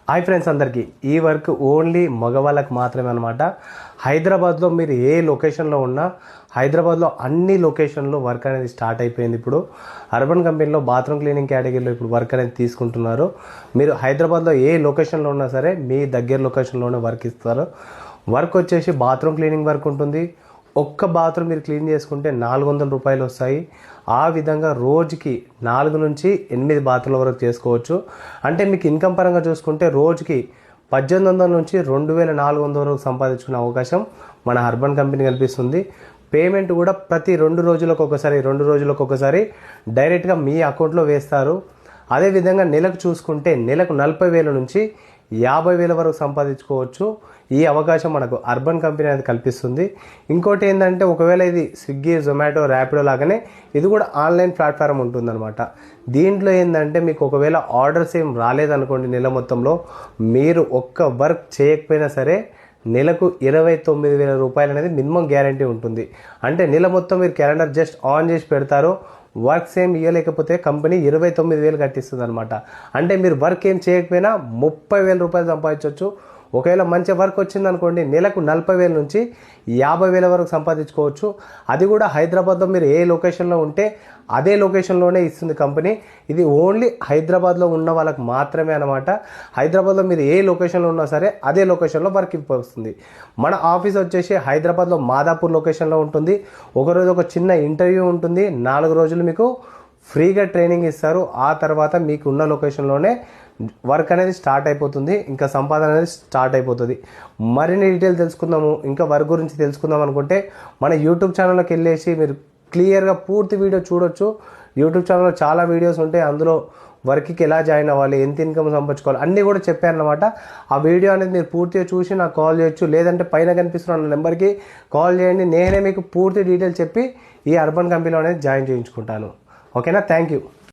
Hi friends, అందరికీ ఈ work only మగవాళ్ళకి మాత్రమే అనమాట. హైదరాబాద్లో మీరు ఏ లొకేషన్లో ఉన్నా హైదరాబాద్లో అన్ని లొకేషన్లో వర్క్ అనేది స్టార్ట్ అయిపోయింది. ఇప్పుడు అర్బన్ కంపెనీలో బాత్రూమ్ క్లీనింగ్ కేటగిరీలో ఇప్పుడు వర్క్ అనేది తీసుకుంటున్నారు. మీరు హైదరాబాద్లో ఏ లొకేషన్లో ఉన్నా సరే మీ దగ్గర లొకేషన్లోనే వర్క్ ఇస్తారు. వర్క్ వచ్చేసి బాత్రూమ్ క్లీనింగ్ వర్క్ ఉంటుంది. ఒక్క బాత్రూమ్ మీరు క్లీన్ చేసుకుంటే 400 రూపాయలు వస్తాయి. ఆ విధంగా రోజుకి 4 నుంచి 8 బాత్రూమ్ల వరకు చేసుకోవచ్చు. అంటే మీకు ఇన్కమ్ పరంగా చూసుకుంటే రోజుకి 1800 నుంచి 2400 వరకు సంపాదించుకునే అవకాశం మన అర్బన్ కంపెనీ కల్పిస్తుంది. పేమెంట్ కూడా ప్రతి 2 రోజులకు ఒకసారి డైరెక్ట్గా మీ అకౌంట్లో వేస్తారు. అదేవిధంగా నెలకు చూసుకుంటే నెలకు 40,000 నుంచి 50,000 వరకు సంపాదించుకోవచ్చు. ఈ అవకాశం మనకు అర్బన్ కంపెనీ అనేది కల్పిస్తుంది. ఇంకోటి ఏంటంటే, ఒకవేళ ఇది స్విగ్గీ, జొమాటో, ర్యాపిడో లాగానే ఇది కూడా ఆన్లైన్ ప్లాట్ఫామ్ ఉంటుందన్నమాట. దీంట్లో ఏంటంటే మీకు ఒకవేళ ఆర్డర్స్ ఏం రాలేదనుకోండి, నెల మొత్తంలో మీరు ఒక్క వర్క్ చేయకపోయినా సరే నెలకు 29,000 రూపాయలు అనేది మినిమం గ్యారంటీ ఉంటుంది. అంటే నెల మొత్తం మీరు క్యాలెండర్ జస్ట్ ఆన్ చేసి పెడతారు, వర్క్స్ ఏం ఇవ్వలేకపోతే కంపెనీ 29,000 కట్టిస్తుంది అనమాట. అంటే మీరు వర్క్ ఏం చేయకపోయినా 30,000 రూపాయలు సంపాదించవచ్చు. ఒకవేళ మంచి వర్క్ వచ్చింది అనుకోండి, నెలకు 40,000 నుంచి 50,000 వరకు సంపాదించుకోవచ్చు. అది కూడా హైదరాబాద్లో మీరు ఏ లొకేషన్లో ఉంటే అదే లొకేషన్లోనే ఇస్తుంది కంపెనీ. ఇది ఓన్లీ హైదరాబాద్లో ఉన్న వాళ్ళకి మాత్రమే అనమాట. హైదరాబాద్లో మీరు ఏ లొకేషన్లో ఉన్నా సరే అదే లొకేషన్లో వర్క్ వస్తుంది. మన ఆఫీస్ వచ్చేసి హైదరాబాద్లో మాదాపూర్ లొకేషన్లో ఉంటుంది. ఒకరోజు ఒక చిన్న ఇంటర్వ్యూ ఉంటుంది. 4 రోజులు మీకు ఫ్రీగా ట్రైనింగ్ ఇస్తారు. ఆ తర్వాత మీకు ఉన్న లొకేషన్లోనే వర్క్ అనేది స్టార్ట్ అయిపోతుంది. ఇంకా సంపాదన అనేది స్టార్ట్ అయిపోతుంది. మరిన్ని డీటెయిల్ తెలుసుకుందాము, ఇంకా వర్క్ గురించి తెలుసుకుందాం అనుకుంటే మన యూట్యూబ్ ఛానల్లోకి వెళ్ళేసి మీరు క్లియర్గా పూర్తి వీడియో చూడొచ్చు. యూట్యూబ్ ఛానల్లో చాలా వీడియోస్ ఉంటాయి. అందులో వర్క్కి ఎలా జాయిన్ అవ్వాలి, ఎంత ఇన్కమ్ సంపాదించుకోవాలి అన్నీ కూడా చెప్పారనమాట. ఆ వీడియో అనేది మీరు పూర్తిగా చూసి నాకు కాల్ చేయొచ్చు. లేదంటే పైన కనిపిస్తున్న నెంబర్కి కాల్ చేయండి. నేనే మీకు పూర్తి డీటెయిల్ చెప్పి ఈ అర్బన్ కంపెనీలో అనేది జాయిన్ చేయించుకుంటాను. ఓకేనా? Thank you.